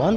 1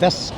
10